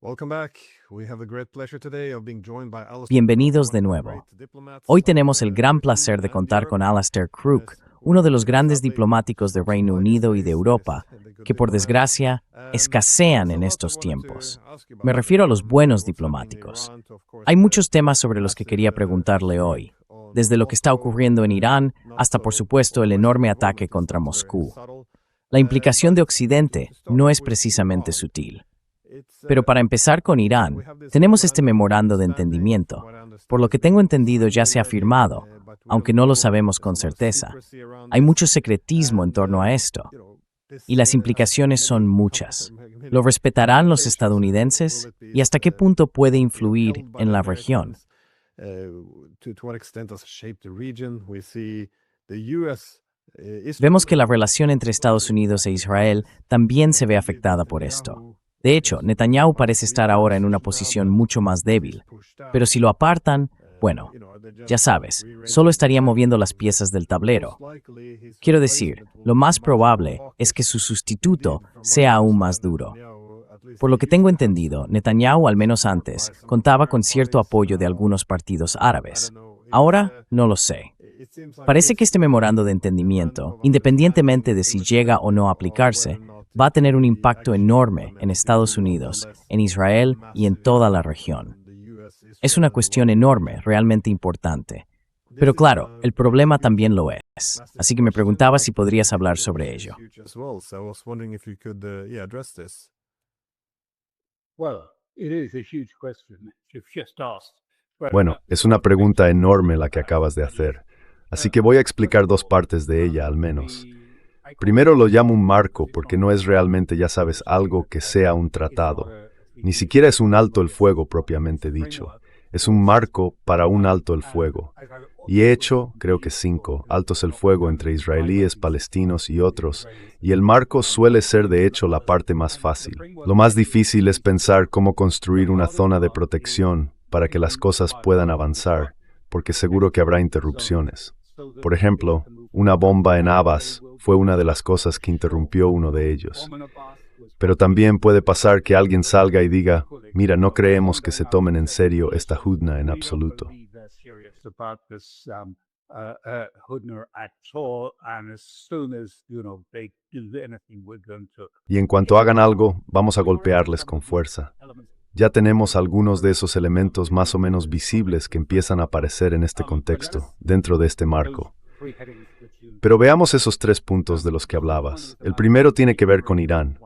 Welcome back. We have the great pleasure today of being joined by Alistair Bienvenidos Crook, de one of the nuevo. great diplomats Hoy of tenemos el gran Great placer Britain de and contar con Europe. Alistair Crook, uno de los grandes diplomáticos de Reino Unido y de Europa, que por desgracia escasean en estos tiempos. Me refiero a los buenos diplomáticos. Hay muchos temas sobre los que quería preguntarle hoy, desde lo que está ocurriendo en Irán hasta, por supuesto, el enorme ataque contra Moscú. La implicación de Occidente no es precisamente sutil. Pero para empezar con Irán, tenemos este memorando de entendimiento. Por lo que tengo entendido ya se ha firmado, aunque no lo sabemos con certeza. Hay mucho secretismo en torno a esto, y las implicaciones son muchas. ¿Lo respetarán los estadounidenses? ¿Y hasta qué punto puede influir en la región? Vemos que la relación entre Estados Unidos e Israel también se ve afectada por esto. De hecho, Netanyahu parece estar ahora en una posición mucho más débil. Pero si lo apartan, bueno, ya sabes, solo estaría moviendo las piezas del tablero. Quiero decir, lo más probable es que su sustituto sea aún más duro. Por lo que tengo entendido, Netanyahu, al menos antes, contaba con cierto apoyo de algunos partidos árabes. Ahora, no lo sé. Parece que este memorando de entendimiento, independientemente de si llega o no a aplicarse, va a tener un impacto enorme en Estados Unidos, en Israel y en toda la región. Es una cuestión enorme, realmente importante. Pero claro, el problema también lo es. Así que me preguntaba si podrías hablar sobre ello. Bueno, es una pregunta enorme la que acabas de hacer, así que voy a explicar dos partes de ella al menos. Primero lo llamo un marco porque no es realmente, ya sabes, algo que sea un tratado. Ni siquiera es un alto el fuego propiamente dicho. Es un marco para un alto el fuego. Y he hecho, creo que 5, altos el fuego entre israelíes, palestinos y otros, y el marco suele ser de hecho la parte más fácil. Lo más difícil es pensar cómo construir una zona de protección para que las cosas puedan avanzar, porque seguro que habrá interrupciones. Por ejemplo, una bomba en Abbas fue una de las cosas que interrumpió uno de ellos. Pero también puede pasar que alguien salga y diga, mira, no creemos que se tomen en serio esta hudna en absoluto. Y en cuanto hagan algo, vamos a golpearles con fuerza. Ya tenemos algunos de esos elementos más o menos visibles que empiezan a aparecer en este contexto, dentro de este marco. Pero veamos esos 3 puntos de los que hablabas. El primero tiene que ver con Irán.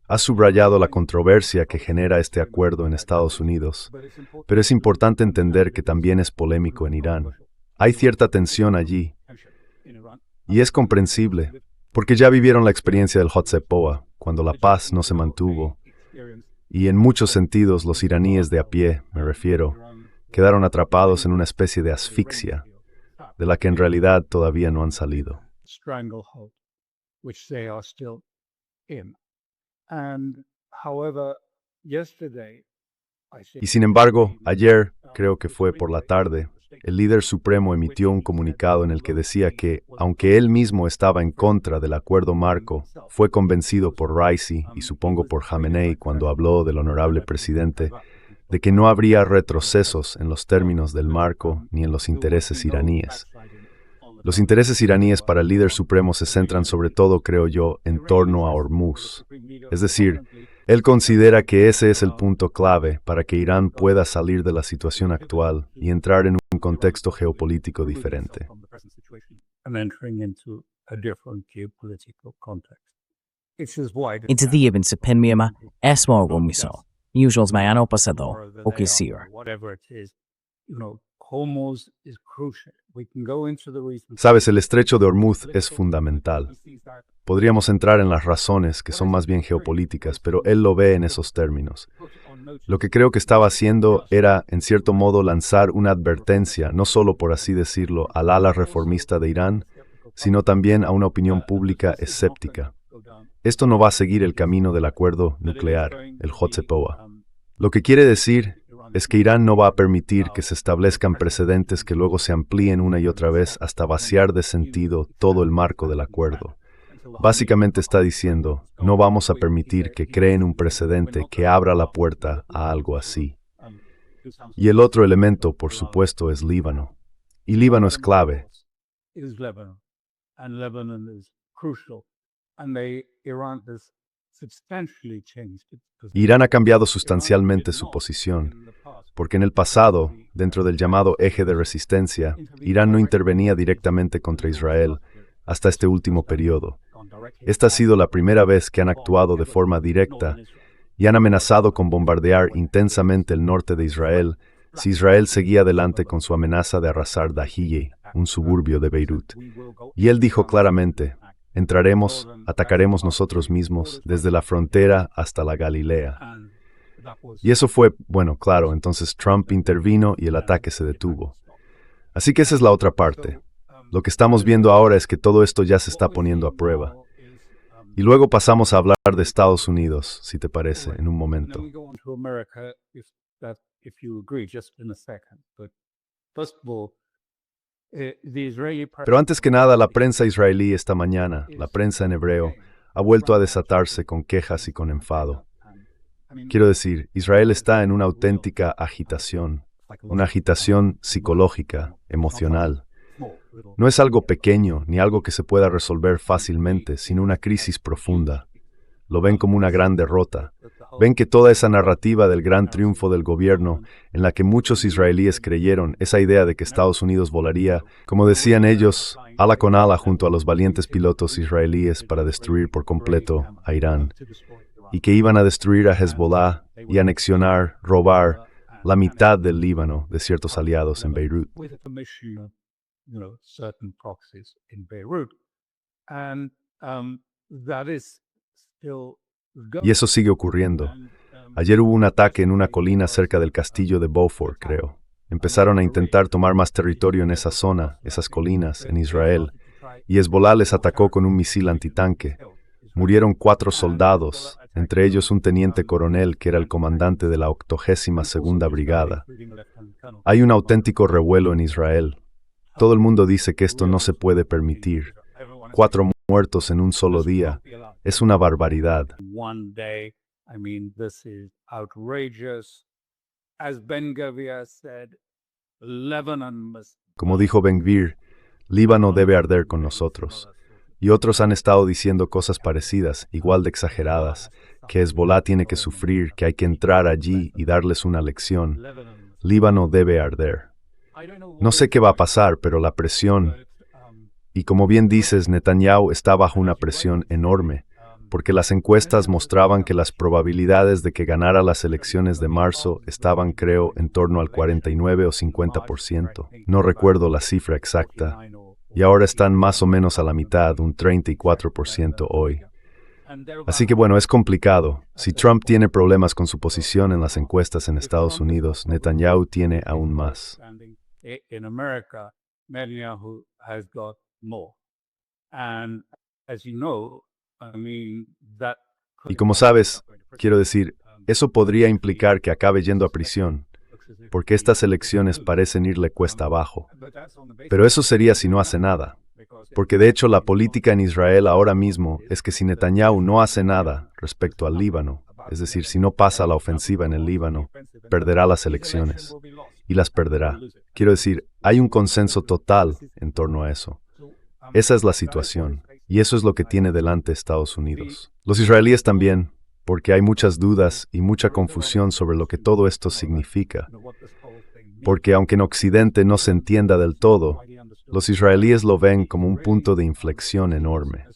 Has subrayado la controversia que genera este acuerdo en Estados Unidos, pero es importante entender que también es polémico en Irán. Hay cierta tensión allí, y es comprensible, porque ya vivieron la experiencia del Hotsepoa, cuando la paz no se mantuvo, y en muchos sentidos los iraníes de a pie, me refiero, quedaron atrapados en una especie de asfixia, de la que en realidad todavía no han salido. Y sin embargo, ayer, creo que fue por la tarde, el líder supremo emitió un comunicado en el que decía que, aunque él mismo estaba en contra del acuerdo marco, fue convencido por Raisi y supongo por Jamenei cuando habló del honorable presidente, de que no habría retrocesos en los términos del marco ni en los intereses iraníes. Los intereses iraníes para el líder supremo se centran sobre todo, creo yo, en torno a Hormuz. Es decir, él considera que ese es el punto clave para que Irán pueda salir de la situación actual y entrar en un contexto geopolítico diferente. Inte ibn sa penmiama, esmo gumiso. Usuals mayano pasado, okisir. Sabes, el estrecho de Hormuz es fundamental. Podríamos entrar en las razones, que son más bien geopolíticas, pero él lo ve en esos términos. Lo que creo que estaba haciendo era, en cierto modo, lanzar una advertencia, no solo, por así decirlo, al ala reformista de Irán, sino también a una opinión pública escéptica. Esto no va a seguir el camino del acuerdo nuclear, el Hotsepoa. Lo que quiere decir es que Irán no va a permitir que se establezcan precedentes que luego se amplíen una y otra vez hasta vaciar de sentido todo el marco del acuerdo. Básicamente está diciendo, no vamos a permitir que creen un precedente que abra la puerta a algo así. Y el otro elemento, por supuesto, es Líbano. Y Líbano es clave. Irán ha cambiado sustancialmente su posición, porque en el pasado, dentro del llamado eje de resistencia, Irán no intervenía directamente contra Israel hasta este último periodo. Esta ha sido la primera vez que han actuado de forma directa y han amenazado con bombardear intensamente el norte de Israel si Israel seguía adelante con su amenaza de arrasar Dahiyeh, un suburbio de Beirut. Y él dijo claramente, entraremos, atacaremos nosotros mismos desde la frontera hasta la Galilea. Y eso fue, bueno, claro, entonces Trump intervino y el ataque se detuvo. Así que esa es la otra parte. Lo que estamos viendo ahora es que todo esto ya se está poniendo a prueba. Y luego pasamos a hablar de Estados Unidos, si te parece, en un momento. Pero antes que nada, la prensa israelí esta mañana, la prensa en hebreo, ha vuelto a desatarse con quejas y con enfado. Quiero decir, Israel está en una auténtica agitación, una agitación psicológica, emocional. No es algo pequeño ni algo que se pueda resolver fácilmente, sino una crisis profunda. Lo ven como una gran derrota. Ven que toda esa narrativa del gran triunfo del gobierno, en la que muchos israelíes creyeron, esa idea de que Estados Unidos volaría, como decían ellos, ala con ala junto a los valientes pilotos israelíes para destruir por completo a Irán, y que iban a destruir a Hezbollah y anexionar, robar la mitad del Líbano de ciertos aliados en Beirut. Y eso sigue ocurriendo. Ayer hubo un ataque en una colina cerca del castillo de Beaufort, creo. Empezaron a intentar tomar más territorio en esa zona, esas colinas, en Israel, y Hezbollah les atacó con un misil antitanque. Murieron 4 soldados, entre ellos un teniente coronel que era el comandante de la 82ª Brigada. Hay un auténtico revuelo en Israel. Todo el mundo dice que esto no se puede permitir. 4 muertos en un solo día. Es una barbaridad. Como dijo Ben-Gvir, Líbano debe arder con nosotros. Y otros han estado diciendo cosas parecidas, igual de exageradas, que Hezbollah tiene que sufrir, que hay que entrar allí y darles una lección. Líbano debe arder. No sé qué va a pasar, pero la presión, y como bien dices, Netanyahu está bajo una presión enorme, porque las encuestas mostraban que las probabilidades de que ganara las elecciones de marzo estaban, creo, en torno al 49 o 50%. No recuerdo la cifra exacta, y ahora están más o menos a la mitad, un 34% hoy. Así que bueno, es complicado. Si Trump tiene problemas con su posición en las encuestas en Estados Unidos, Netanyahu tiene aún más. In America, Netanyahu has got more. And as you know, Y como sabes, quiero decir, eso podría implicar que acabe yendo a prisión, porque estas elecciones parecen irle cuesta abajo. Pero eso sería si no hace nada, porque de hecho la política en Israel ahora mismo es que si Netanyahu no hace nada respecto al Líbano, es decir, si no pasa la ofensiva en el Líbano, perderá las elecciones, y las perderá. Quiero decir, hay un consenso total en torno a eso. Esa es la situación, y eso es lo que tiene delante Estados Unidos. Los israelíes también, porque hay muchas dudas y mucha confusión sobre lo que todo esto significa. Porque aunque en Occidente no se entienda del todo, los israelíes lo ven como un punto de inflexión enorme.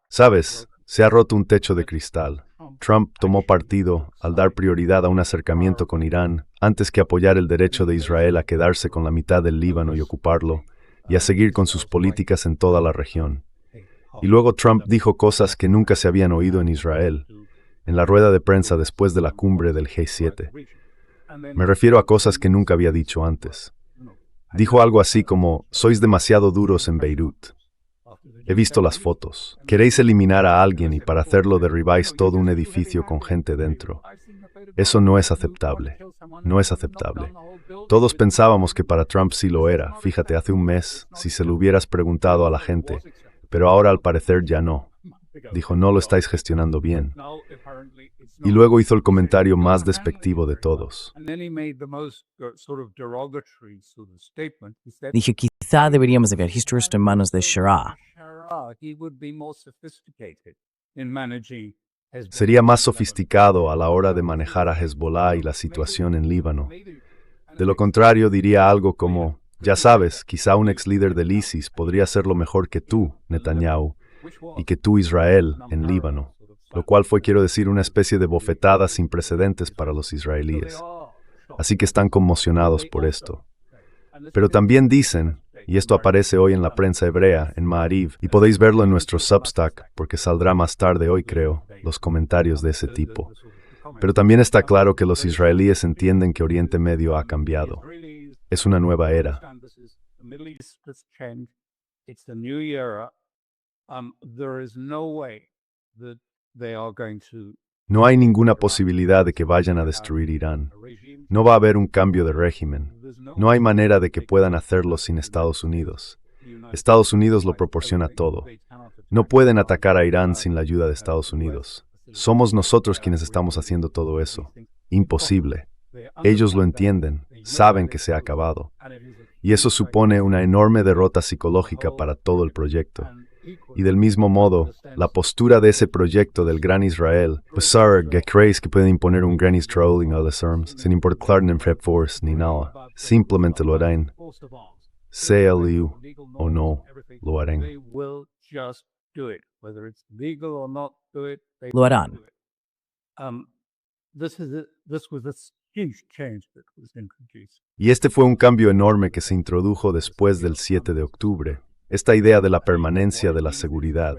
¿Sabes? Se ha roto un techo de cristal. Trump tomó partido al dar prioridad a un acercamiento con Irán antes que apoyar el derecho de Israel a quedarse con la mitad del Líbano y ocuparlo, y a seguir con sus políticas en toda la región. Y luego Trump dijo cosas que nunca se habían oído en Israel, en la rueda de prensa después de la cumbre del G7. Me refiero a cosas que nunca había dicho antes. Dijo algo así como, sois demasiado duros en Beirut. He visto las fotos. Queréis eliminar a alguien y para hacerlo derribáis todo un edificio con gente dentro. Eso no es aceptable. No es aceptable. Todos pensábamos que para Trump sí lo era. Fíjate, hace un mes, si se lo hubieras preguntado a la gente, pero ahora al parecer ya no. Dijo, no lo estáis gestionando bien. Y luego hizo el comentario más despectivo de todos. Dije, quizá deberíamos de ver esto en manos de Shara. Sería más sofisticado a la hora de manejar a Hezbollah y la situación en Líbano. De lo contrario, diría algo como, ya sabes, quizá un ex líder del ISIS podría hacerlo mejor que tú, Netanyahu, y que tú, Israel, en Líbano. Lo cual fue, quiero decir, una especie de bofetada sin precedentes para los israelíes. Así que están conmocionados por esto. Pero también dicen, y esto aparece hoy en la prensa hebrea, en Ma'ariv, y podéis verlo en nuestro Substack, porque saldrá más tarde hoy, creo, los comentarios de ese tipo. Pero también está claro que los israelíes entienden que Oriente Medio ha cambiado. Es una nueva era. No hay ninguna posibilidad de que vayan a destruir Irán. No va a haber un cambio de régimen. No hay manera de que puedan hacerlo sin Estados Unidos. Estados Unidos lo proporciona todo. No pueden atacar a Irán sin la ayuda de Estados Unidos. Somos nosotros quienes estamos haciendo todo eso. Imposible. Ellos lo entienden, saben que se ha acabado. Y eso supone una enorme derrota psicológica para todo el proyecto. Y del mismo modo, la postura de ese proyecto del Gran Israel, pensar que creéis que pueden imponer un Gran Israel en las armas, sin importar ni force ni nada, simplemente lo harán. Sea lío o no, lo harán. Lo harán. Y este fue un cambio enorme que se introdujo después del 7 de octubre. Esta idea de la permanencia de la seguridad.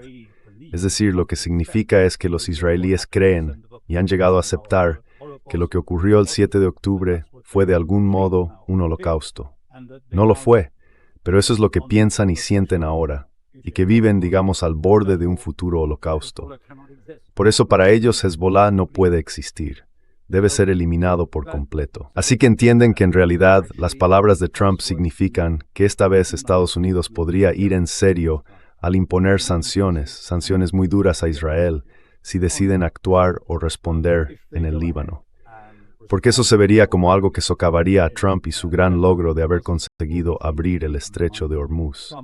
Es decir, lo que significa es que los israelíes creen y han llegado a aceptar que lo que ocurrió el 7 de octubre fue de algún modo un holocausto. No lo fue, pero eso es lo que piensan y sienten ahora, y que viven, digamos, al borde de un futuro holocausto. Por eso para ellos Hezbollah no puede existir. Debe ser eliminado por completo. Así que entienden que en realidad las palabras de Trump significan que esta vez Estados Unidos podría ir en serio al imponer sanciones muy duras a Israel, si deciden actuar o responder en el Líbano. Porque eso se vería como algo que socavaría a Trump y su gran logro de haber conseguido abrir el estrecho de Hormuz.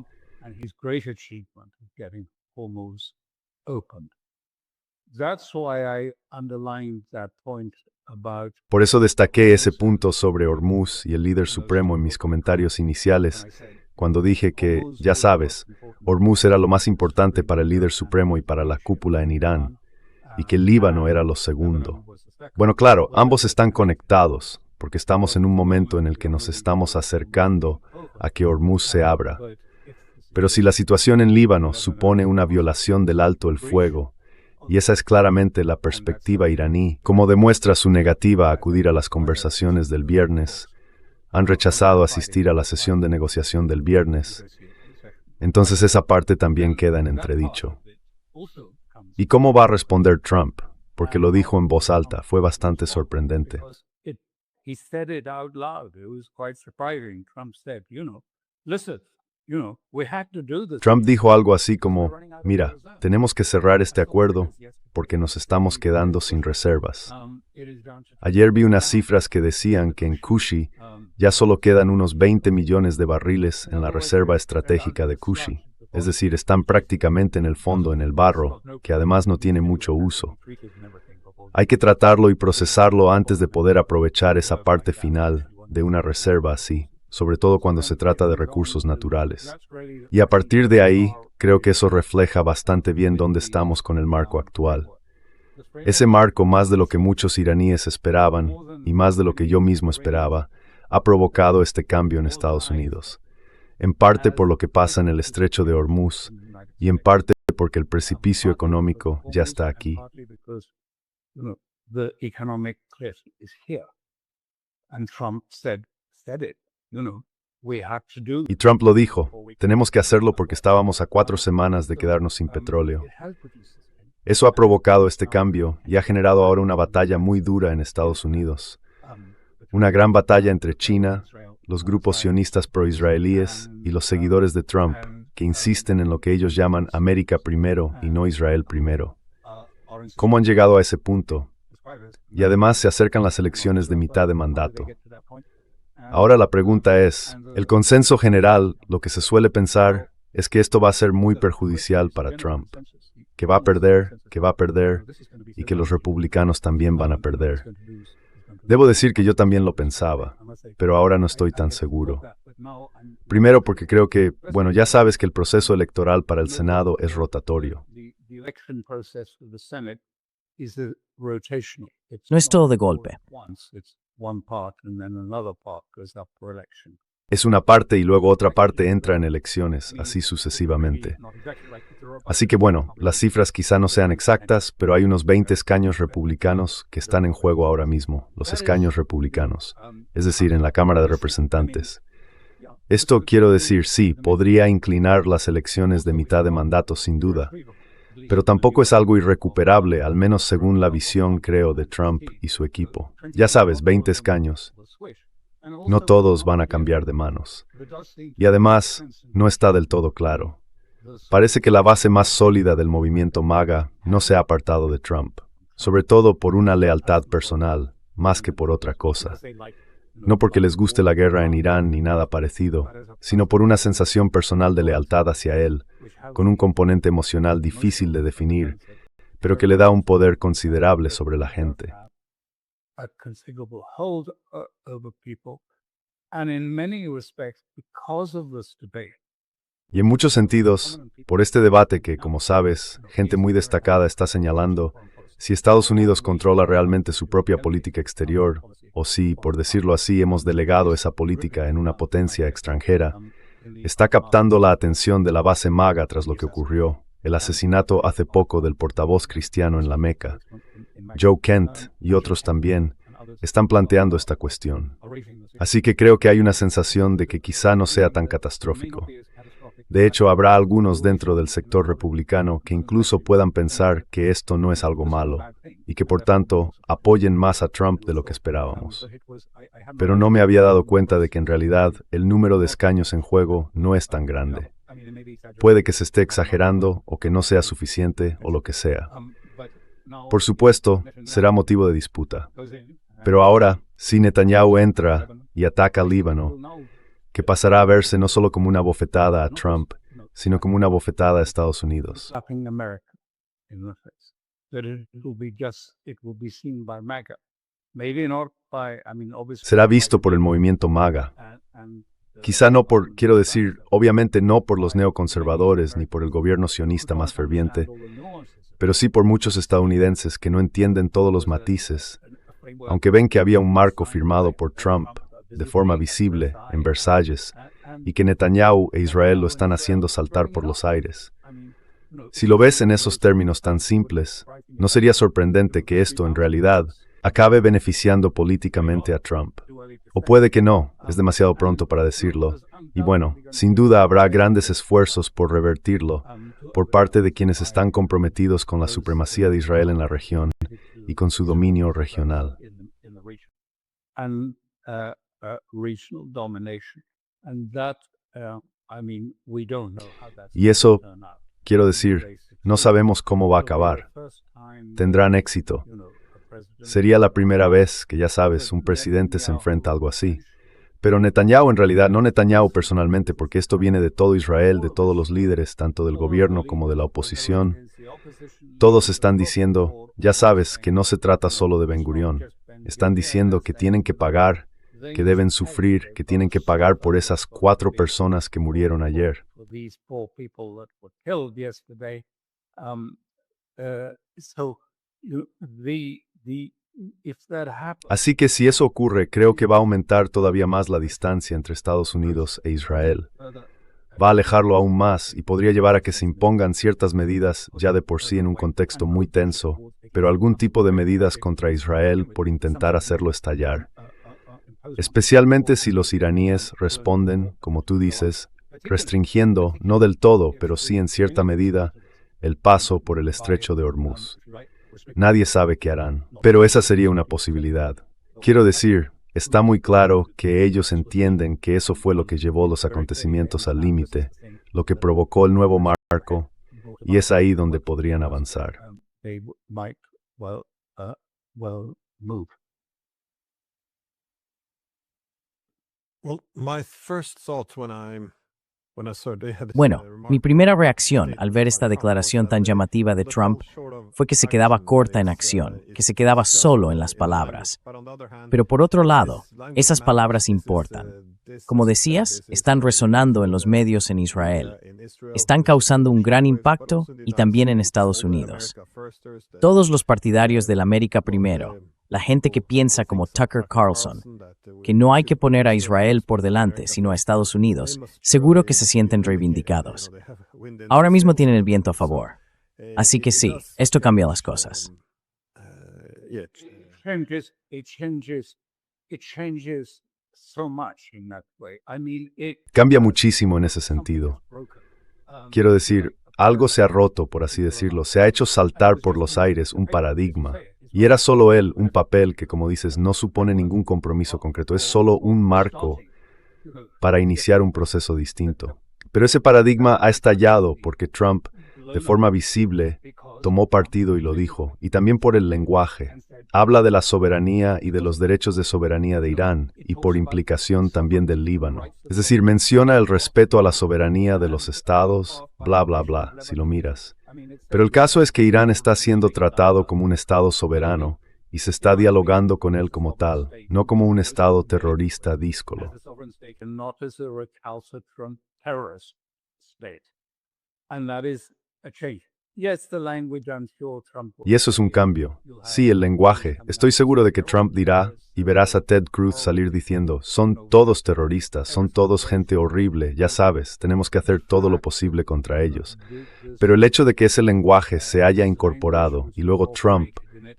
Por eso destaqué ese punto sobre Hormuz y el líder supremo en mis comentarios iniciales, cuando dije que, ya sabes, Hormuz era lo más importante para el líder supremo y para la cúpula en Irán, y que el Líbano era lo segundo. Bueno, claro, ambos están conectados, porque estamos en un momento en el que nos estamos acercando a que Hormuz se abra. Pero si la situación en Líbano supone una violación del alto el fuego, y esa es claramente la perspectiva iraní, como demuestra su negativa a acudir a las conversaciones del viernes, han rechazado asistir a la sesión de negociación del viernes, entonces esa parte también queda en entredicho. ¿Y cómo va a responder Trump? Porque lo dijo en voz alta, fue bastante sorprendente. Trump dijo algo así como, mira, tenemos que cerrar este acuerdo porque nos estamos quedando sin reservas. Ayer vi unas cifras que decían que en Kushi ya solo quedan unos 20 millones de barriles en la reserva estratégica de Kushi. Es decir, están prácticamente en el fondo, en el barro, que además no tiene mucho uso. Hay que tratarlo y procesarlo antes de poder aprovechar esa parte final de una reserva así, sobre todo cuando se trata de recursos naturales. Y a partir de ahí, creo que eso refleja bastante bien dónde estamos con el marco actual. Ese marco, más de lo que muchos iraníes esperaban, y más de lo que yo mismo esperaba, ha provocado este cambio en Estados Unidos. En parte por lo que pasa en el estrecho de Hormuz, y en parte porque el precipicio económico ya está aquí. Y Trump lo dijo, tenemos que hacerlo porque estábamos a 4 semanas de quedarnos sin petróleo. Eso ha provocado este cambio y ha generado ahora una batalla muy dura en Estados Unidos. Una gran batalla entre China, los grupos sionistas pro-israelíes y los seguidores de Trump, que insisten en lo que ellos llaman América primero y no Israel primero. ¿Cómo han llegado a ese punto? Y además se acercan las elecciones de mitad de mandato. Ahora la pregunta es, el consenso general, lo que se suele pensar, es que esto va a ser muy perjudicial para Trump, que va a perder, y que los republicanos también van a perder. Debo decir que yo también lo pensaba, pero ahora no estoy tan seguro. Primero porque creo que, bueno, ya sabes que el proceso electoral para el Senado es rotatorio. No es todo de golpe. Es una parte y luego otra parte entra en elecciones, así sucesivamente. Así que bueno, las cifras quizá no sean exactas, pero hay unos 20 escaños republicanos que están en juego ahora mismo, los escaños republicanos, es decir, en la Cámara de Representantes. Esto quiero decir, sí, podría inclinar las elecciones de mitad de mandato sin duda, pero tampoco es algo irrecuperable, al menos según la visión, creo, de Trump y su equipo. Ya sabes, 20 escaños. No todos van a cambiar de manos. Y además, no está del todo claro. Parece que la base más sólida del movimiento MAGA no se ha apartado de Trump, sobre todo por una lealtad personal, más que por otra cosa. No porque les guste la guerra en Irán ni nada parecido, sino por una sensación personal de lealtad hacia él, con un componente emocional difícil de definir, pero que le da un poder considerable sobre la gente. Y en muchos sentidos, por este debate que, como sabes, gente muy destacada está señalando, si Estados Unidos controla realmente su propia política exterior, o si, por decirlo así, hemos delegado esa política en una potencia extranjera, está captando la atención de la base MAGA tras lo que ocurrió, el asesinato hace poco del portavoz cristiano en la Meca. Joe Kent y otros también están planteando esta cuestión. Así que creo que hay una sensación de que quizá no sea tan catastrófico. De hecho, habrá algunos dentro del sector republicano que incluso puedan pensar que esto no es algo malo y que por tanto apoyen más a Trump de lo que esperábamos. Pero no me había dado cuenta de que en realidad el número de escaños en juego no es tan grande. Puede que se esté exagerando o que no sea suficiente o lo que sea. Por supuesto, será motivo de disputa. Pero ahora, si Netanyahu entra y ataca Líbano, que pasará a verse no solo como una bofetada a Trump, sino como una bofetada a Estados Unidos. Será visto por el movimiento MAGA. Quizá no por, quiero decir, obviamente no por los neoconservadores ni por el gobierno sionista más ferviente, pero sí por muchos estadounidenses que no entienden todos los matices, aunque ven que había un marco firmado por Trump de forma visible en Versalles y que Netanyahu e Israel lo están haciendo saltar por los aires. Si lo ves en esos términos tan simples, no sería sorprendente que esto, en realidad, acabe beneficiando políticamente a Trump. O puede que no, es demasiado pronto para decirlo. Y bueno, sin duda habrá grandes esfuerzos por revertirlo, por parte de quienes están comprometidos con la supremacía de Israel en la región y con su dominio regional. Y eso, quiero decir, no sabemos cómo va a acabar. Tendrán éxito. Sería la primera vez que, ya sabes, un presidente se enfrenta a algo así. Pero Netanyahu en realidad, no Netanyahu personalmente, porque esto viene de todo Israel, de todos los líderes, tanto del gobierno como de la oposición. Todos están diciendo, ya sabes, que no se trata solo de Ben Gurión. Están diciendo que tienen que pagar, que deben sufrir, que tienen que pagar por esas 4 personas que murieron ayer. Así que si eso ocurre, creo que va a aumentar todavía más la distancia entre Estados Unidos e Israel. Va a alejarlo aún más y podría llevar a que se impongan ciertas medidas ya de por sí en un contexto muy tenso, pero algún tipo de medidas contra Israel por intentar hacerlo estallar. Especialmente si los iraníes responden, como tú dices, restringiendo, no del todo, pero sí en cierta medida, el paso por el estrecho de Hormuz. Nadie sabe qué harán, pero esa sería una posibilidad. Quiero decir, está muy claro que ellos entienden que eso fue lo que llevó los acontecimientos al límite, lo que provocó el nuevo marco, y es ahí donde podrían avanzar. They might well move. Well, my first thought when I saw they had this, Bueno, remark- mi primera reacción al ver esta declaración tan llamativa de Trump fue que se quedaba corta en acción, que se quedaba solo en las palabras. Pero por otro lado, esas palabras importan. Como decías, están resonando en los medios en Israel. Están causando un gran impacto y también en Estados Unidos. Todos los partidarios del América Primero, la gente que piensa como Tucker Carlson, que no hay que poner a Israel por delante, sino a Estados Unidos, seguro que se sienten reivindicados. Ahora mismo tienen el viento a favor. Así que sí, esto cambia las cosas. It changes so much in that way. I mean, Cambia muchísimo en ese sentido. Quiero decir, algo se ha roto, por así decirlo, se ha hecho saltar por los aires un paradigma. Y era solo él, un papel que, como dices, no supone ningún compromiso concreto, es solo un marco para iniciar un proceso distinto. Pero ese paradigma ha estallado porque Trump, de forma visible, tomó partido y lo dijo, y también por el lenguaje. Habla de la soberanía y de los derechos de soberanía de Irán, y por implicación también del Líbano. Es decir, menciona el respeto a la soberanía de los estados, bla, bla, bla, si lo miras. Pero el caso es que Irán está siendo tratado como un estado soberano y se está dialogando con él como tal, no como un estado terrorista díscolo. not as a recalcitrant terrorist state. And that is a change. Yes, the language, I'm sure Trump will- Y eso es un cambio. Sí, el lenguaje. Estoy seguro de que Trump dirá, y verás a Ted Cruz salir diciendo, son todos terroristas, son todos gente horrible, ya sabes, tenemos que hacer todo lo posible contra ellos. Pero el hecho de que ese lenguaje se haya incorporado y luego Trump,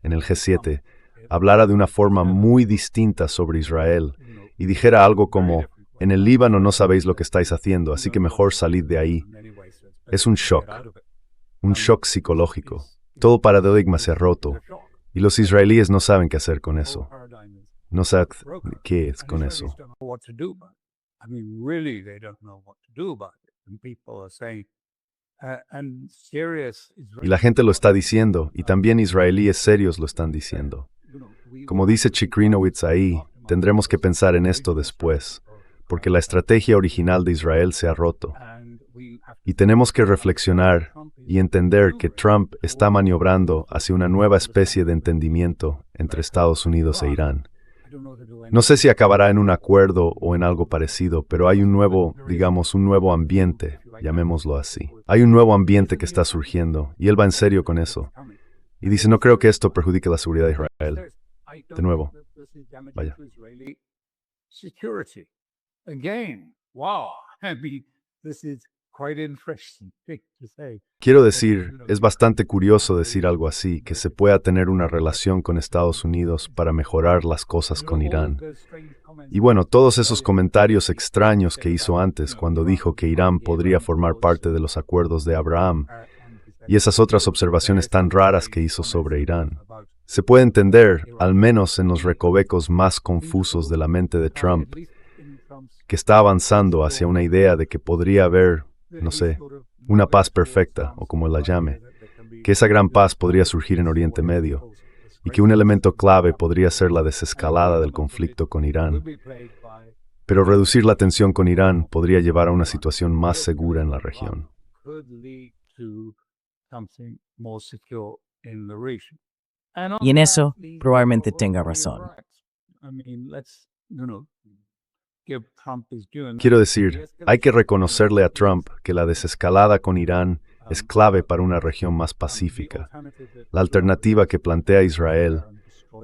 en el G7, hablara de una forma muy distinta sobre Israel y dijera algo como, en el Líbano no sabéis lo que estáis haciendo, así que mejor salid de ahí, es un shock psicológico. Todo paradigma se ha roto y los israelíes no saben qué hacer con eso. No saben qué es con eso. What to do about it. I mean, really, they don't know what to do about it. And people are saying, and serious Y la gente lo está diciendo, y también israelíes serios lo están diciendo. Como dice Chikrinowitz ahí, tendremos que pensar en esto después, porque la estrategia original de Israel se ha roto. Y tenemos que reflexionar y entender que Trump está maniobrando hacia una nueva especie de entendimiento entre Estados Unidos e Irán. No sé si acabará en un acuerdo o en algo parecido, pero hay un nuevo, digamos, un nuevo ambiente, llamémoslo así. Hay un nuevo ambiente que está surgiendo, y él va en serio con eso. Y dice, no creo que esto perjudique la seguridad de Israel. De nuevo, vaya. Security. Again, wow. I mean, this is quite interesting thing to say. Quiero decir, es bastante curioso decir algo así, que se pueda tener una relación con Estados Unidos para mejorar las cosas con Irán. Y bueno, todos esos comentarios extraños que hizo antes cuando dijo que Irán podría formar parte de los acuerdos de Abraham, y esas otras observaciones tan raras que hizo sobre Irán. Se puede entender, al menos en los recovecos más confusos de la mente de Trump, que está avanzando hacia una idea de que podría haber, no sé, una paz perfecta, o como la llame, que esa gran paz podría surgir en Oriente Medio, y que un elemento clave podría ser la desescalada del conflicto con Irán. Pero reducir la tensión con Irán podría llevar a una situación más segura en la región. Y en eso probablemente tenga razón. Quiero decir, hay que reconocerle a Trump que la desescalada con Irán es clave para una región más pacífica. La alternativa que plantea Israel,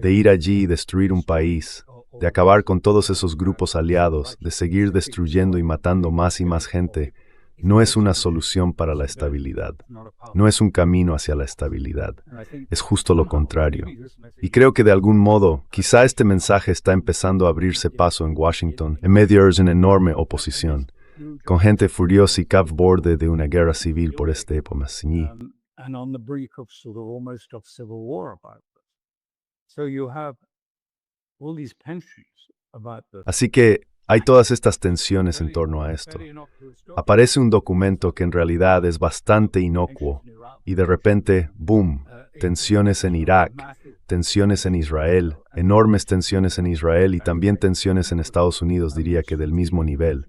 de ir allí y destruir un país, de acabar con todos esos grupos aliados, de seguir destruyendo y matando más y más gente, no es una solución para la estabilidad. No es un camino hacia la estabilidad. Es justo lo contrario. Y creo que de algún modo, quizá este mensaje está empezando a abrirse paso en Washington, en medio de una enorme oposición, con gente furiosa y cap borde de una guerra civil por este época. and on the brink of sort of almost of civil war about this. So you have all these tensions about this. Así que hay todas estas tensiones en torno a esto. Aparece un documento que en realidad es bastante inocuo y de repente, ¡boom!, tensiones en Irak, tensiones en Israel, enormes tensiones en Israel y también tensiones en Estados Unidos, diría que del mismo nivel.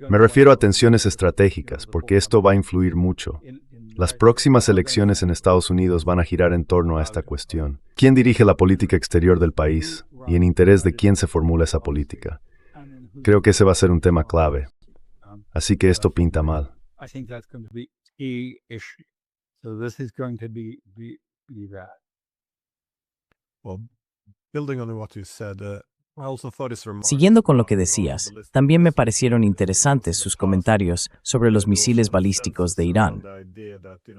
Me refiero a tensiones estratégicas, porque esto va a influir mucho. Las próximas elecciones en Estados Unidos van a girar en torno a esta cuestión. ¿Quién dirige la política exterior del país? Y en interés de quién se formula esa política. Creo que ese va a ser un tema clave. Así que esto pinta mal. I think that's going to be a key issue. So this is going to be that. Well, building on what you said, I also thought it's remarkable Siguiendo con lo que how decías, the list también me is parecieron interesantes sus comentarios sobre los misiles balísticos de Irán,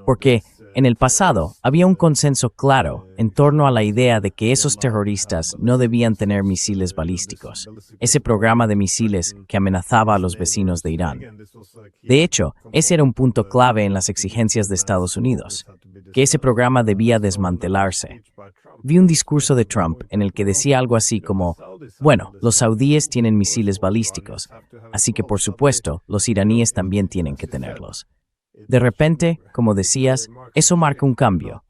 porque en el pasado había un consenso claro en torno a la idea de que esos terroristas no debían tener misiles balísticos, ese programa de misiles que amenazaba a los vecinos de Irán. De hecho, ese era un punto clave en las exigencias de Estados Unidos, que ese programa debía desmantelarse. Vi un discurso de Trump en el que decía algo así como, bueno, los saudíes tienen misiles balísticos, así que por supuesto, los iraníes también tienen que tenerlos. De repente, como decías, eso marca un cambio.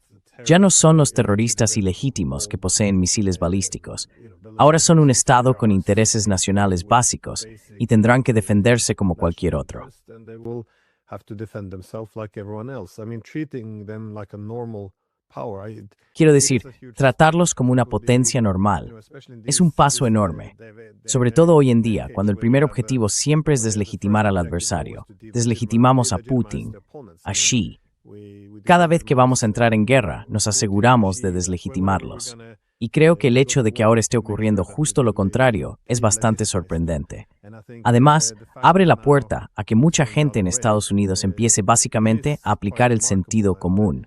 Ya no son los terroristas ilegítimos que poseen misiles balísticos. Ahora son un Estado con intereses nacionales básicos y tendrán que defenderse como cualquier otro. Quiero decir, tratarlos como una potencia normal es un paso enorme, sobre todo hoy en día, cuando el primer objetivo siempre es deslegitimar al adversario. Deslegitimamos a Putin, a Xi. Cada vez que vamos a entrar en guerra, nos aseguramos de deslegitimarlos. Y creo que el hecho de que ahora esté ocurriendo justo lo contrario es bastante sorprendente. Además, abre la puerta a que mucha gente en Estados Unidos empiece básicamente a aplicar el sentido común.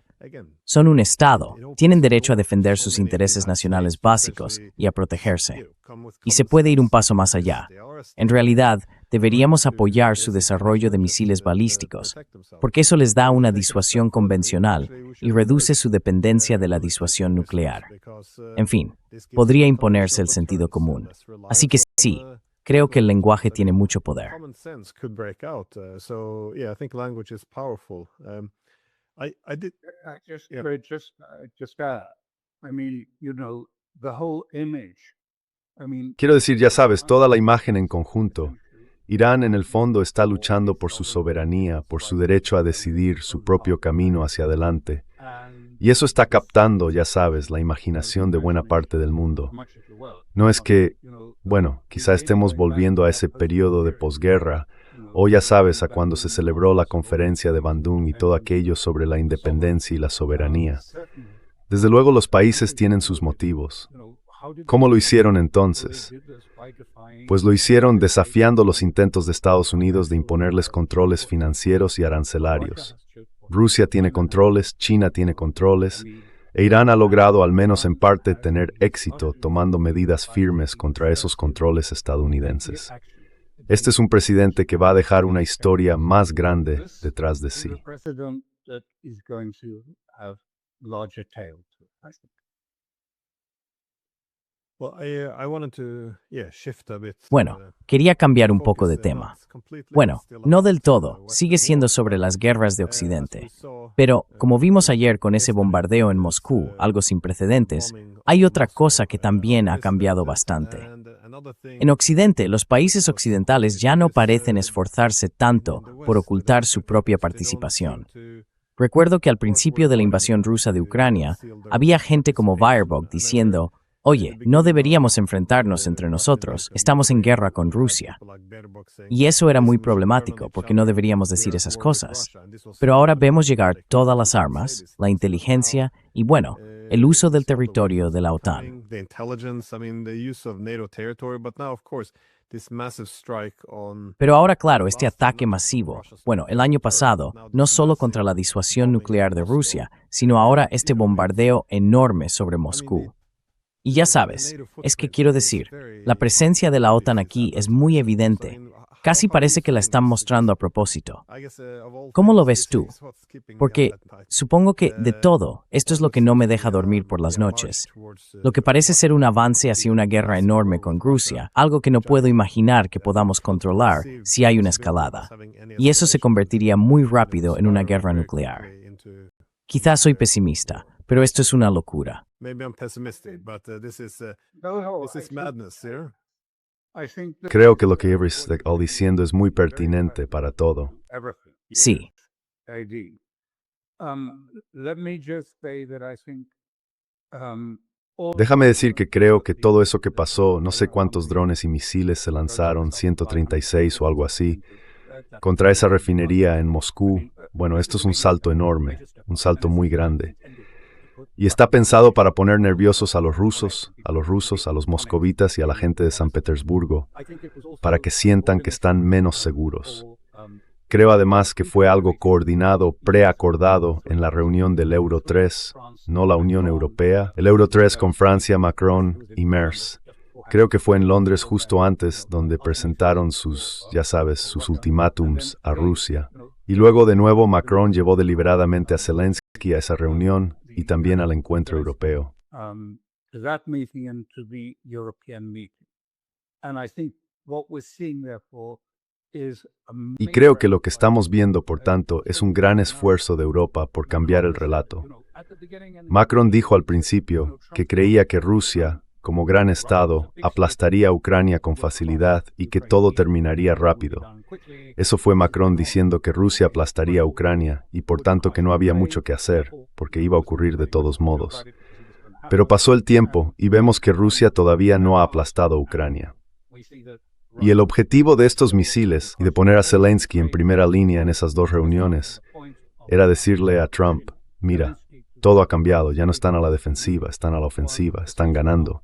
Son un Estado, tienen derecho a defender sus intereses nacionales básicos y a protegerse. Y se puede ir un paso más allá. En realidad, deberíamos apoyar su desarrollo de misiles balísticos, porque eso les da una disuasión convencional y reduce su dependencia de la disuasión nuclear. En fin, podría imponerse el sentido común. Así que sí, creo que el lenguaje tiene mucho poder. I did. I mean, the whole image. I mean, Quiero decir, ya sabes, toda la imagen en conjunto. Irán en el fondo está luchando por su soberanía, por su derecho a decidir su propio camino hacia adelante. Y eso está captando, ya sabes, la imaginación de buena parte del mundo. No es que, bueno, quizá estemos volviendo a ese periodo de posguerra, o ya sabes, a cuando se celebró la conferencia de Bandung y todo aquello sobre la independencia y la soberanía. Desde luego los países tienen sus motivos. ¿Cómo lo hicieron entonces? Pues lo hicieron desafiando los intentos de Estados Unidos de imponerles controles financieros y arancelarios. Rusia tiene controles, China tiene controles, e Irán ha logrado, al menos en parte, tener éxito tomando medidas firmes contra esos controles estadounidenses. Este es un presidente que va a dejar una historia más grande detrás de sí. Bueno, quería cambiar un poco de tema. Bueno, no del todo, sigue siendo sobre las guerras de Occidente. Pero, como vimos ayer con ese bombardeo en Moscú, algo sin precedentes, hay otra cosa que también ha cambiado bastante. En Occidente, los países occidentales ya no parecen esforzarse tanto por ocultar su propia participación. Recuerdo que al principio de la invasión rusa de Ucrania, había gente como Baerbock diciendo, oye, no deberíamos enfrentarnos entre nosotros, estamos en guerra con Rusia. Y eso era muy problemático, porque no deberíamos decir esas cosas. Pero ahora vemos llegar todas las armas, la inteligencia y, bueno, el uso del territorio de la OTAN. Pero ahora, claro, este ataque masivo, bueno, el año pasado, no solo contra la disuasión nuclear de Rusia, sino ahora este bombardeo enorme sobre Moscú. Y ya sabes, es que quiero decir, la presencia de la OTAN aquí es muy evidente, Casi parece que la están mostrando a propósito. ¿Cómo ¿Cómo lo ves tú? Porque supongo que, de todo, esto es lo que no me deja dormir por las noches. Lo que parece ser un avance hacia una guerra enorme con Rusia, algo que no puedo imaginar que podamos controlar si hay una escalada. Y eso se convertiría muy rápido en una guerra nuclear. Quizás soy pesimista, pero esto es una locura. Creo que lo que Avery está diciendo es muy pertinente para todo. Sí, Déjame decir que creo que todo eso que pasó, no sé cuántos drones y misiles se lanzaron, 136 o algo así, contra esa refinería en Moscú, bueno, esto es un salto enorme, un salto muy grande. Y está pensado para poner nerviosos a los rusos, a los moscovitas y a la gente de San Petersburgo, para que sientan que están menos seguros. Creo además que fue algo coordinado, preacordado en la reunión del Euro 3, no la Unión Europea, el Euro 3 con Francia, Macron y Merz. Creo que fue en Londres justo antes donde presentaron sus, ya sabes, sus ultimátums a Rusia. Y luego de nuevo Macron llevó deliberadamente a Zelensky a esa reunión y también al encuentro europeo. Y creo que lo que estamos viendo, por tanto, es un gran esfuerzo de Europa por cambiar el relato. Macron dijo al principio que creía que Rusia, como gran Estado, aplastaría a Ucrania con facilidad y que todo terminaría rápido. Eso fue Macron diciendo que Rusia aplastaría a Ucrania y por tanto que no había mucho que hacer, porque iba a ocurrir de todos modos. Pero pasó el tiempo y vemos que Rusia todavía no ha aplastado a Ucrania. Y el objetivo de estos misiles y de poner a Zelensky en primera línea en esas dos reuniones era decirle a Trump, mira, todo ha cambiado, ya no están a la defensiva, están a la ofensiva, están ganando.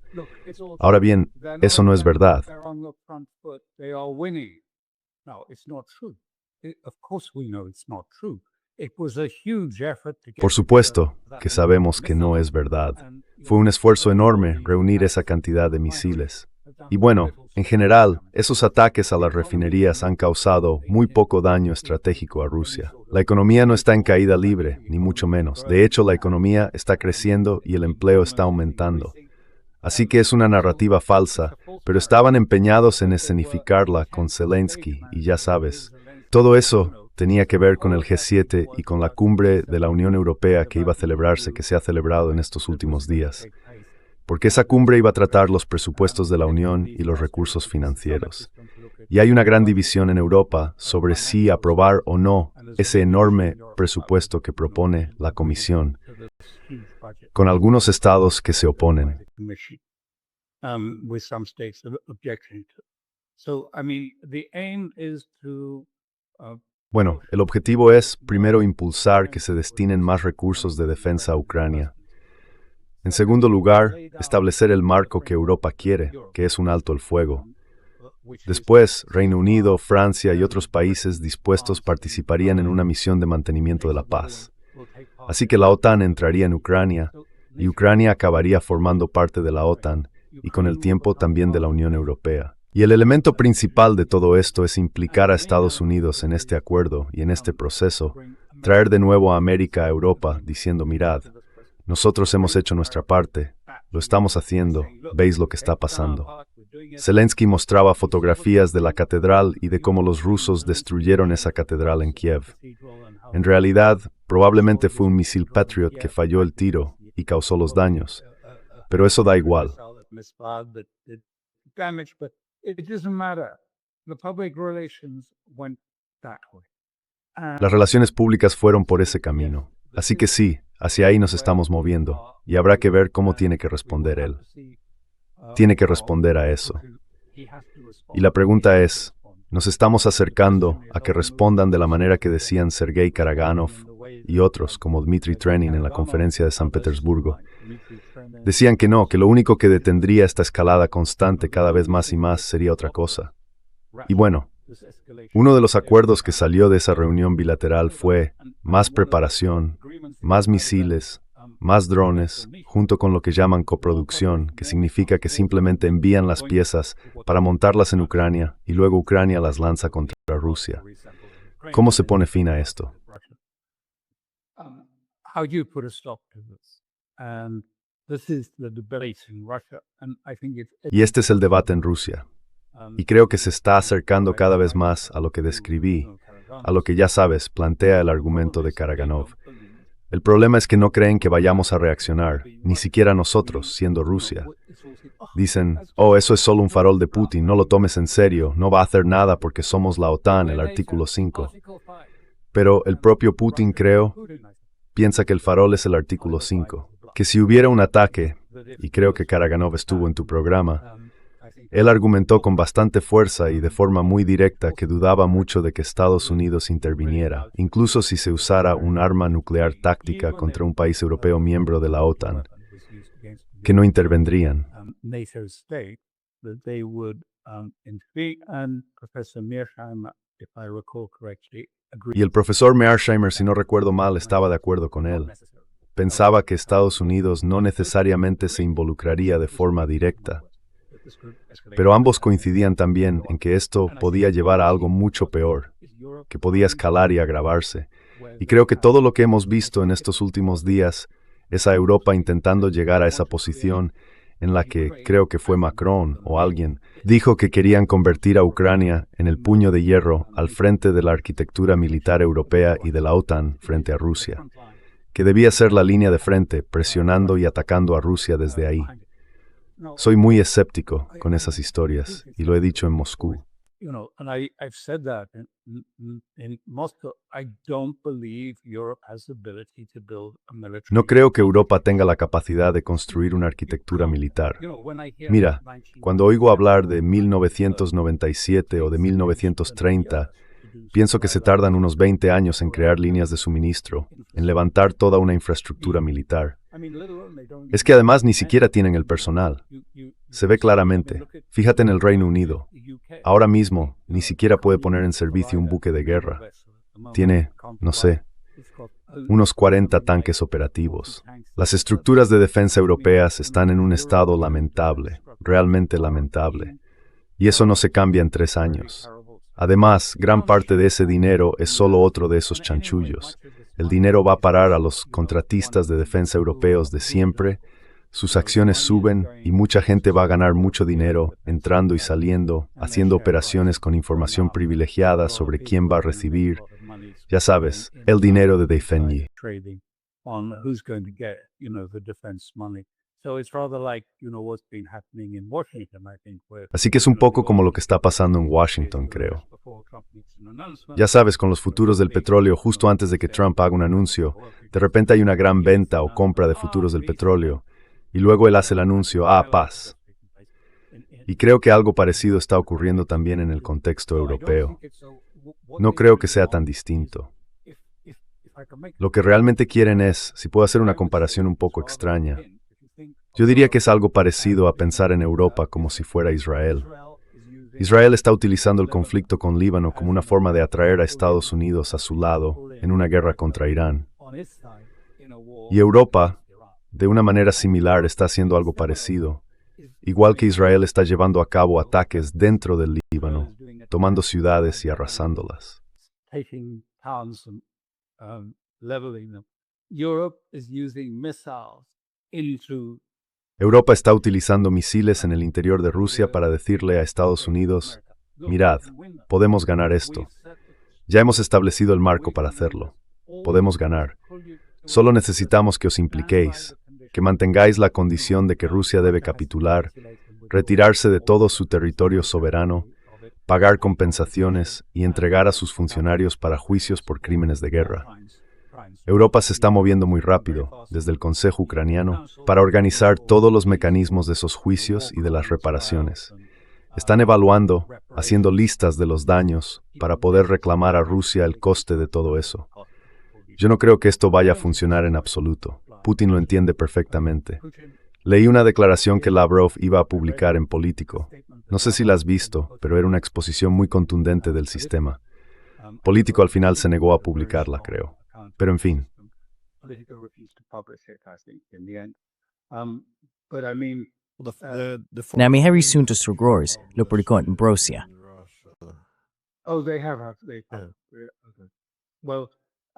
Ahora bien, eso no es verdad. Por supuesto que sabemos que no es verdad. Fue un esfuerzo enorme reunir esa cantidad de misiles. Y bueno, en general, esos ataques a las refinerías han causado muy poco daño estratégico a Rusia. La economía no está en caída libre, ni mucho menos. De hecho, la economía está creciendo y el empleo está aumentando. Así que es una narrativa falsa, pero estaban empeñados en escenificarla con Zelensky, y ya sabes, todo eso tenía que ver con el G7 y con la cumbre de la Unión Europea que iba a celebrarse, que se ha celebrado en estos últimos días. Porque esa cumbre iba a tratar los presupuestos de la Unión y los recursos financieros. Y hay una gran división en Europa sobre si aprobar o no ese enorme presupuesto que propone la Comisión, con algunos estados que se oponen. Bueno, el objetivo es, primero, impulsar que se destinen más recursos de defensa a Ucrania. En segundo lugar, establecer el marco que Europa quiere, que es un alto el fuego. Después, Reino Unido, Francia y otros países dispuestos participarían en una misión de mantenimiento de la paz. Así que la OTAN entraría en Ucrania, y Ucrania acabaría formando parte de la OTAN, y con el tiempo también de la Unión Europea. Y el elemento principal de todo esto es implicar a Estados Unidos en este acuerdo y en este proceso, traer de nuevo a América a Europa, diciendo, mirad, nosotros hemos hecho nuestra parte, lo estamos haciendo, veis lo que está pasando. Zelensky mostraba fotografías de la catedral y de cómo los rusos destruyeron esa catedral en Kiev. En realidad, probablemente fue un misil Patriot que falló el tiro y causó los daños, pero eso da igual. Las relaciones públicas fueron por ese camino, así que sí, hacia ahí nos estamos moviendo, y habrá que ver cómo tiene que responder él. Tiene que responder a eso. Y la pregunta es, ¿nos estamos acercando a que respondan de la manera que decían Sergei Karaganov y otros, como Dmitry Trenin en la conferencia de San Petersburgo? Decían que no, que lo único que detendría esta escalada constante cada vez más y más sería otra cosa. Y bueno, uno de los acuerdos que salió de esa reunión bilateral fue más preparación, más misiles, más drones, junto con lo que llaman coproducción, que significa que simplemente envían las piezas para montarlas en Ucrania y luego Ucrania las lanza contra Rusia. ¿Cómo se pone fin a esto? How do you put a stop to this? And this is the debate in Russia, and I think Y este es el debate en Rusia. Y creo que se está acercando cada vez más a lo que describí, a lo que ya sabes, plantea el argumento de Karaganov. El problema es que no creen que vayamos a reaccionar, ni siquiera nosotros, siendo Rusia. Dicen, oh, eso es solo un farol de Putin, no lo tomes en serio, no va a hacer nada porque somos la OTAN, el artículo 5. Pero el propio Putin, creo, piensa que el farol es el artículo 5, que si hubiera un ataque, y creo que Karaganov estuvo en tu programa, él argumentó con bastante fuerza y de forma muy directa que dudaba mucho de que Estados Unidos interviniera, incluso si se usara un arma nuclear táctica contra un país europeo miembro de la OTAN, que no intervendrían. Y el profesor Mearsheimer, si no recuerdo mal, estaba de acuerdo con él. Pensaba que Estados Unidos no necesariamente se involucraría de forma directa. Pero ambos coincidían también en que esto podía llevar a algo mucho peor, que podía escalar y agravarse. Y creo que todo lo que hemos visto en estos últimos días es a Europa intentando llegar a esa posición en la que, creo que fue Macron o alguien, dijo que querían convertir a Ucrania en el puño de hierro al frente de la arquitectura militar europea y de la OTAN frente a Rusia, que debía ser la línea de frente, presionando y atacando a Rusia desde ahí. Soy muy escéptico con esas historias, y lo he dicho en Moscú. No creo que Europa tenga la capacidad de construir una arquitectura militar. Mira, cuando oigo hablar de 1997 o de 1930, pienso que se tardan unos 20 años en crear líneas de suministro, en levantar toda una infraestructura militar. Es que además ni siquiera tienen el personal. Se ve claramente. Fíjate en el Reino Unido. Ahora mismo ni siquiera puede poner en servicio un buque de guerra. Tiene, no sé, unos 40 tanques operativos. Las estructuras de defensa europeas están en un estado lamentable, realmente lamentable. Y eso no se cambia en 3 años. Además, gran parte de ese dinero es solo otro de esos chanchullos. El dinero va a parar a los contratistas de defensa europeos de siempre, sus acciones suben y mucha gente va a ganar mucho dinero entrando y saliendo, haciendo operaciones con información privilegiada sobre quién va a recibir, ya sabes, el dinero de Defenyi. Así que es un poco como lo que está pasando en Washington, creo. Ya sabes, con los futuros del petróleo, justo antes de que Trump haga un anuncio, de repente hay una gran venta o compra de futuros del petróleo, y luego él hace el anuncio, paz. Y creo que algo parecido está ocurriendo también en el contexto europeo. No creo que sea tan distinto. Lo que realmente quieren es, si puedo hacer una comparación un poco extraña, yo diría que es algo parecido a pensar en Europa como si fuera Israel. Israel está utilizando el conflicto con Líbano como una forma de atraer a Estados Unidos a su lado en una guerra contra Irán. Y Europa, de una manera similar, está haciendo algo parecido. Igual que Israel está llevando a cabo ataques dentro del Líbano, tomando ciudades y arrasándolas. Europa está utilizando misiles en el interior de Rusia para decirle a Estados Unidos, mirad, podemos ganar esto. Ya hemos establecido el marco para hacerlo. Podemos ganar. Solo necesitamos que os impliquéis, que mantengáis la condición de que Rusia debe capitular, retirarse de todo su territorio soberano, pagar compensaciones y entregar a sus funcionarios para juicios por crímenes de guerra. Europa se está moviendo muy rápido, desde el Consejo Ucraniano, para organizar todos los mecanismos de esos juicios y de las reparaciones. Están evaluando, haciendo listas de los daños, para poder reclamar a Rusia el coste de todo eso. Yo no creo que esto vaya a funcionar en absoluto. Putin lo entiende perfectamente. Leí una declaración que Lavrov iba a publicar en Político. No sé si la has visto, pero era una exposición muy contundente del sistema. Político al final se negó a publicarla, creo. Pero en fin, Politico refused to publish it, I think, in the end. But I mean, Well, the Namiheri Suntus Rugors lo publicó en Brosia. oh, they have, they have. Okay. Well,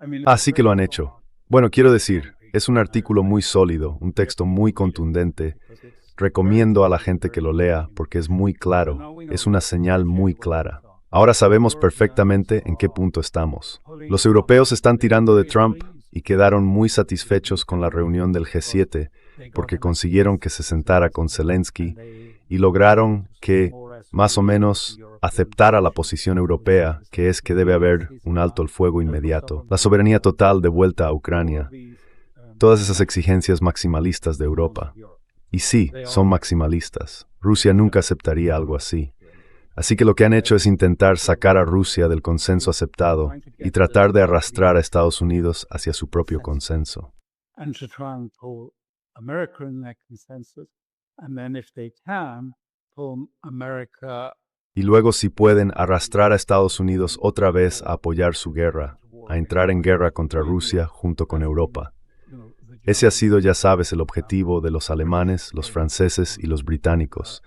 I mean, Ah, sí que lo han hecho. Bueno, quiero decir, es un artículo muy sólido, un texto muy contundente. Recomiendo a la gente que lo lea porque es muy claro, es una señal muy clara. Ahora sabemos perfectamente en qué punto estamos. Los europeos están tirando de Trump y quedaron muy satisfechos con la reunión del G7 porque consiguieron que se sentara con Zelensky y lograron que, más o menos, aceptara la posición europea, que es que debe haber un alto el fuego inmediato, la soberanía total de vuelta a Ucrania, todas esas exigencias maximalistas de Europa. Y sí, son maximalistas. Rusia nunca aceptaría algo así. Así que lo que han hecho es intentar sacar a Rusia del consenso aceptado y tratar de arrastrar a Estados Unidos hacia su propio consenso. and to try and pull America in that consensus, and then if they can, pull America. Y luego, si pueden, arrastrar a Estados Unidos otra vez a apoyar su guerra, a entrar en guerra contra Rusia junto con Europa. Ese ha sido, ya sabes, el objetivo de los alemanes, los franceses y los británicos.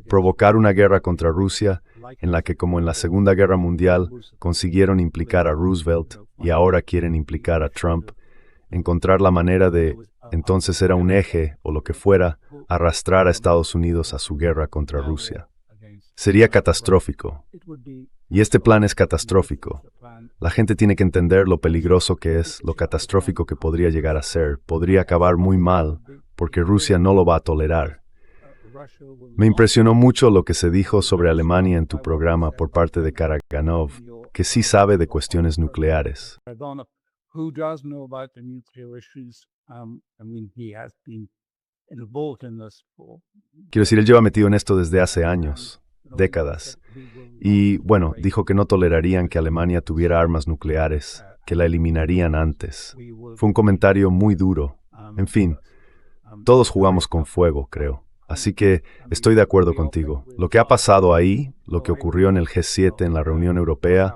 Provocar una guerra contra Rusia en la que, como en la Segunda Guerra Mundial, consiguieron implicar a Roosevelt y ahora quieren implicar a Trump. Encontrar la manera de, entonces era un eje o lo que fuera, arrastrar a Estados Unidos a su guerra contra Rusia. Sería catastrófico. Y este plan es catastrófico. La gente tiene que entender lo peligroso que es, lo catastrófico que podría llegar a ser. Podría acabar muy mal, porque Rusia no lo va a tolerar. Me impresionó mucho lo que se dijo sobre Alemania en tu programa por parte de Karaganov, que sí sabe de cuestiones nucleares. Who does know about the nuclear issues? I mean, he has been involved in this for. Quiero decir, él lleva metido en esto desde hace años, décadas. Y, bueno, dijo que no tolerarían que Alemania tuviera armas nucleares, que la eliminarían antes. Fue un comentario muy duro. En fin, todos jugamos con fuego, creo. Así que estoy de acuerdo contigo. Lo que ha pasado ahí, lo que ocurrió en el G7 en la reunión europea,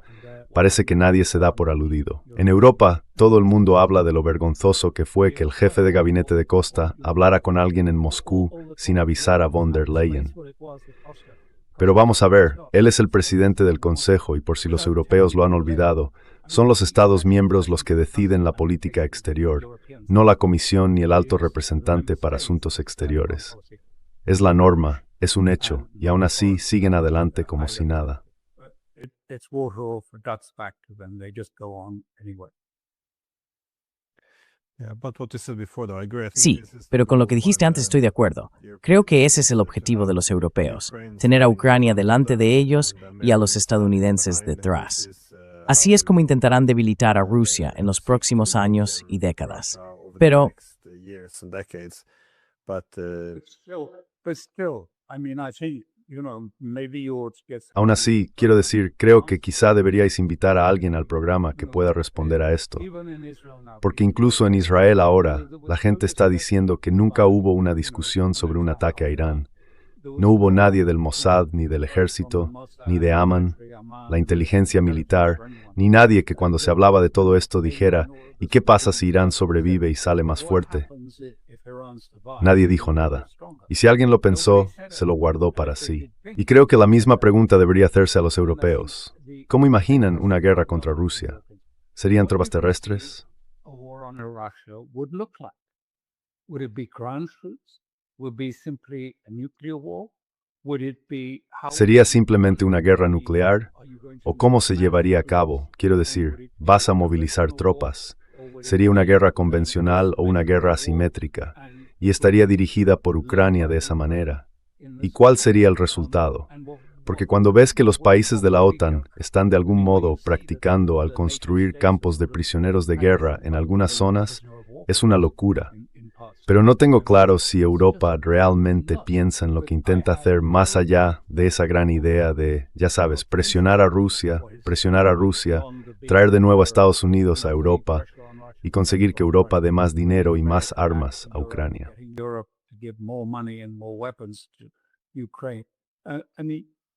parece que nadie se da por aludido. En Europa, todo el mundo habla de lo vergonzoso que fue que el jefe de gabinete de Costa hablara con alguien en Moscú sin avisar a von der Leyen. Pero vamos a ver, él es el presidente del Consejo y por si los europeos lo han olvidado, son los Estados miembros los que deciden la política exterior, no la Comisión ni el alto representante para asuntos exteriores. Es la norma, es un hecho, y aún así siguen adelante como si nada. It's water off a duck's back to them. They just go on anyway. Yeah, but what you said before, though, I agree. I think Sí, this is pero con lo que dijiste antes estoy de acuerdo. Creo que ese es el objetivo de los europeos, tener a Ucrania delante de ellos y a los estadounidenses detrás. Así es como intentarán debilitar a Rusia en los próximos años y décadas. Pero But But still, I mean, I think, maybe you ought to get. Aún así, quiero decir, creo que quizá deberíais invitar a alguien al programa que pueda responder a esto. Even in Israel now. Porque incluso en Israel ahora, la gente está diciendo que nunca hubo una discusión sobre un ataque a Irán. No hubo nadie del Mossad, ni del ejército, ni de Amman, la inteligencia militar, ni nadie que cuando se hablaba de todo esto dijera, ¿y qué pasa si Irán sobrevive y sale más fuerte? Nadie dijo nada. Y si alguien lo pensó, se lo guardó para sí. Y creo que la misma pregunta debería hacerse a los europeos. ¿Cómo imaginan una guerra contra Rusia? ¿Serían tropas terrestres? A war on Russia would look like? Would it be ground troops? Would it be simply a nuclear war? Would it be ¿Sería simplemente una guerra nuclear? ¿O cómo se llevaría a cabo? Quiero decir, ¿vas a movilizar tropas? ¿Sería una guerra convencional o una guerra asimétrica? Y estaría dirigida por Ucrania de esa manera. ¿Y cuál sería el resultado? Porque cuando ves que los países de la OTAN están de algún modo practicando al construir campos de prisioneros de guerra en algunas zonas, es una locura. Pero no tengo claro si Europa realmente piensa en lo que intenta hacer más allá de esa gran idea de, ya sabes, presionar a Rusia, traer de nuevo a Estados Unidos a Europa y conseguir que Europa dé más dinero y más armas a Ucrania. Europe to give more money and more weapons to Ukraine.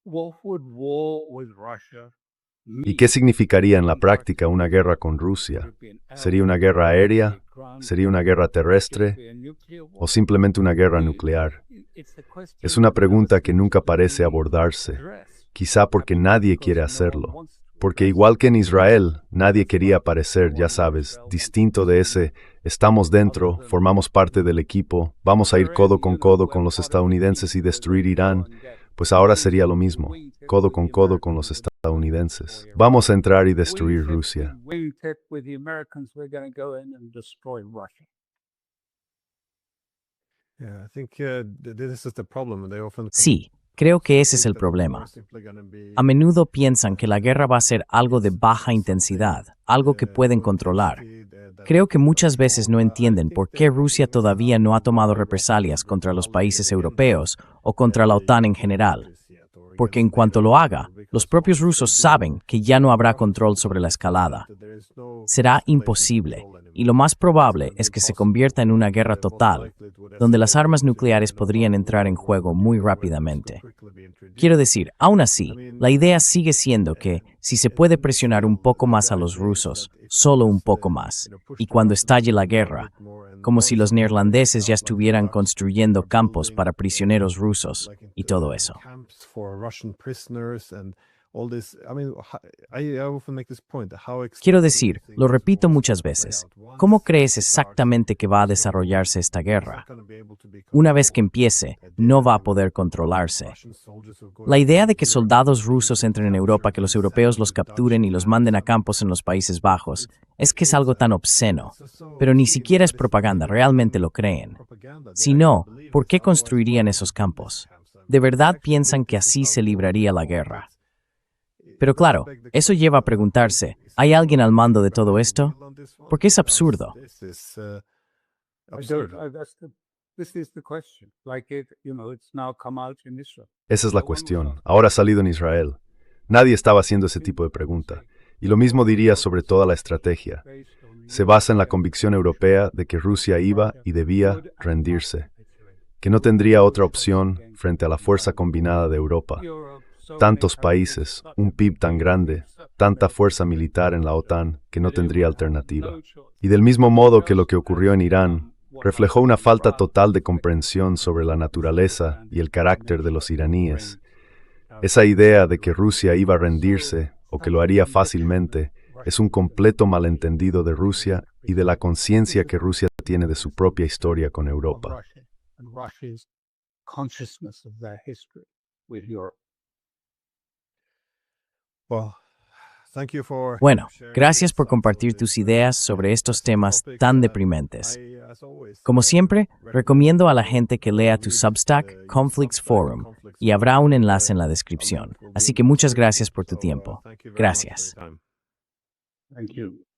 What would war with Russia ¿Y qué significaría en la práctica una guerra con Rusia? ¿Sería una guerra aérea? ¿Sería una guerra terrestre o simplemente una guerra nuclear? Es una pregunta que nunca parece abordarse, quizá porque nadie quiere hacerlo. Porque igual que en Israel, nadie quería parecer, ya sabes, distinto de ese, estamos dentro, formamos parte del equipo, vamos a ir codo con los estadounidenses y destruir Irán, pues ahora sería lo mismo, codo con los estadounidenses. Vamos a entrar y destruir Rusia. Yeah, I think this is the problem. They often Sí, creo que ese es el problema. A menudo piensan que la guerra va a ser algo de baja intensidad, algo que pueden controlar. Creo que muchas veces no entienden por qué Rusia todavía no ha tomado represalias contra los países europeos o contra la OTAN en general. Porque en cuanto lo haga, los propios rusos saben que ya no habrá control sobre la escalada. Será imposible, y lo más probable es que se convierta en una guerra total, donde las armas nucleares podrían entrar en juego muy rápidamente. Quiero decir, aún así, la idea sigue siendo que, si se puede presionar un poco más a los rusos, solo un poco más, y cuando estalle la guerra, como si los neerlandeses ya estuvieran construyendo campos para prisioneros rusos y todo eso. Quiero decir, lo repito muchas veces, ¿cómo crees exactamente que va a desarrollarse esta guerra? Una vez que empiece, no va a poder controlarse. La idea de que soldados rusos entren en Europa, que los europeos los capturen y los manden a campos en los Países Bajos, es que es algo tan obsceno. Pero ni siquiera es propaganda, realmente lo creen. Si no, ¿por qué construirían esos campos? ¿De verdad piensan que así se libraría la guerra? Pero claro, eso lleva a preguntarse, ¿hay alguien al mando de todo esto? Porque es absurdo. Esa es la cuestión. Ahora ha salido en Israel. Nadie estaba haciendo ese tipo de pregunta. Y lo mismo diría sobre toda la estrategia. Se basa en la convicción europea de que Rusia iba y debía rendirse, que no tendría otra opción frente a la fuerza combinada de Europa. Tantos países, un PIB tan grande, tanta fuerza militar en la OTAN que no tendría alternativa. Y del mismo modo que lo que ocurrió en Irán, reflejó una falta total de comprensión sobre la naturaleza y el carácter de los iraníes. Esa idea de que Rusia iba a rendirse o que lo haría fácilmente es un completo malentendido de Rusia y de la conciencia que Rusia tiene de su propia historia con Europa. Bueno, gracias por compartir tus ideas sobre estos temas tan deprimentes. Como siempre, recomiendo a la gente que lea tu Substack, Conflicts Forum, y habrá un enlace en la descripción. Así que muchas gracias por tu tiempo. Gracias. Thank you.